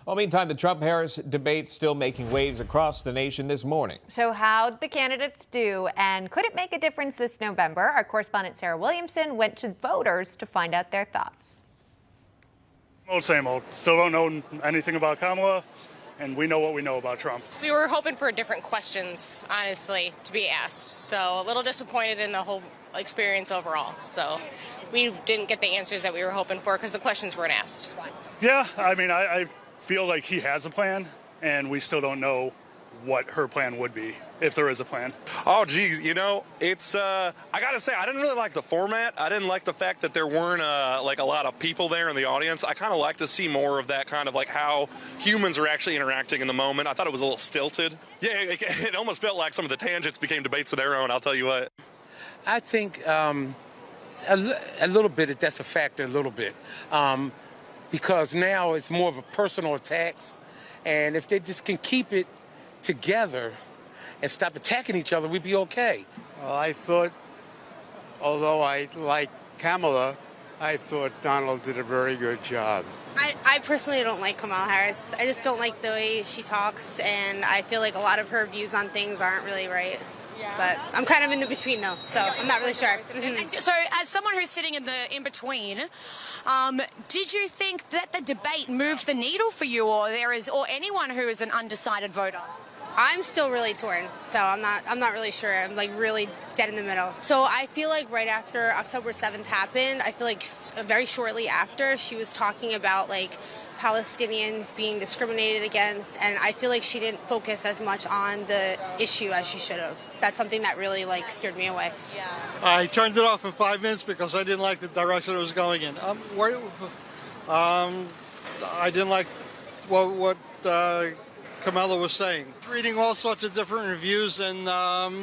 Well, meantime, the Trump-Harris debate still making waves across the nation this morning. So how'd the candidates do, and could it make a difference this November? Our correspondent Sarah Williamson went to voters to find out their thoughts. Old, same old. Still don't know anything about Kamala, and we know what we know about Trump. We were hoping for different questions, honestly, to be asked. So a little disappointed in the whole experience overall. So we didn't get the answers that we were hoping for because the questions weren't asked. Yeah, I mean, I feel like he has a plan, and we still don't know what her plan would be, if there is a plan. Oh, geez, you know, it's, I gotta say, I didn't really like the format. I didn't like the fact that there weren't, like, a lot of people there in the audience. I kind of like to see more of that kind of, like, how humans are actually interacting in the moment. I thought it was a little stilted. Yeah, it almost felt like some of the tangents became debates of their own, I'll tell you what. I think a little bit, that's a factor, a little bit. Because now it's more of a personal attacks. And if they just can keep it together and stop attacking each other, we'd be okay. Well, I thought, although I like Kamala, I thought Donald did a very good job. I personally don't like Kamala Harris. I just don't like the way she talks, and I feel like a lot of her views on things aren't really right. Yeah. But I'm kind of in the between though, so I'm not really sure. So as someone who's sitting in the in-between, did you think that the debate moved the needle for you, or anyone who is an undecided voter? I'm still really torn, so I'm not really sure. I'm like really dead in the middle. So I feel like right after October 7th happened, I feel like very shortly after, she was talking about like Palestinians being discriminated against, and I feel like she didn't focus as much on the issue as she should have. That's something that really like scared me away. Yeah. I turned it off in 5 minutes because I didn't like the direction it was going in. I didn't like what Kamala was saying. Reading all sorts of different reviews, and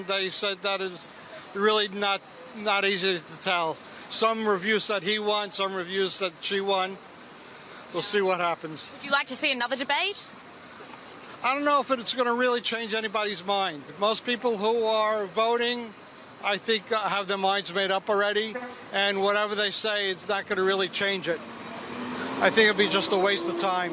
they said that is really not easy to tell. Some reviews said he won, some reviews said she won. We'll see what happens. Would you like to see another debate? I don't know if it's going to really change anybody's mind. Most people who are voting, I think, have their minds made up already, and whatever they say, it's not going to really change it. I think it'd be just a waste of time.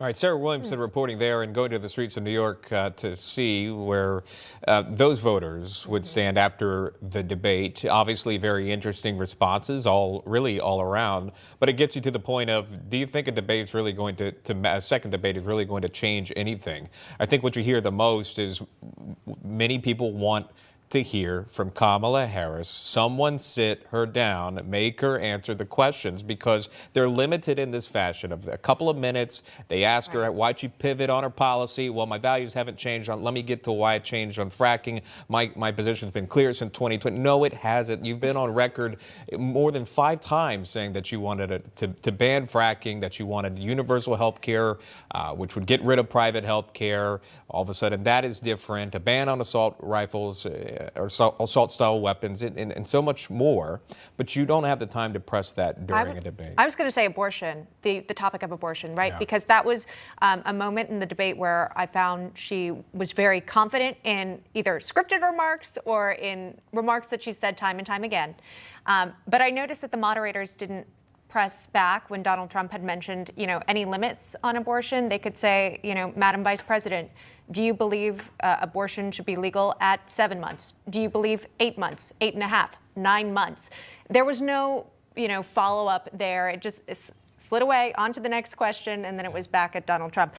All right, Sarah Williamson reporting there and going to the streets of New York to see where those voters would stand after the debate. Obviously, very interesting responses, all around. But it gets you to the point of, do you think a debate is really going a second debate is really going to change anything? I think what you hear the most is many people want to hear from Kamala Harris. Someone sit her down, make her answer the questions, because they're limited in this fashion of a couple of minutes. They ask her, why'd you pivot on her policy? Well, my values haven't changed. Let me get to why it changed on fracking. My position's been clear since 2020. No, it hasn't. You've been on record more than 5 times saying that you wanted to ban fracking, that you wanted universal health care, which would get rid of private health care. All of a sudden, that is different. A ban on assault rifles, or assault-style weapons, and so much more, but you don't have the time to press that during a debate. I was going to say abortion, the topic of abortion, right? Yeah. Because that was a moment in the debate where I found she was very confident in either scripted remarks or in remarks that she said time and time again. But I noticed that the moderators didn't press back when Donald Trump had mentioned, any limits on abortion. They could say, Madam Vice President, do you believe abortion should be legal at 7 months? Do you believe 8 months, 8.5, 9 months? There was no, follow up there. It just slid away onto the next question, and then it was back at Donald Trump.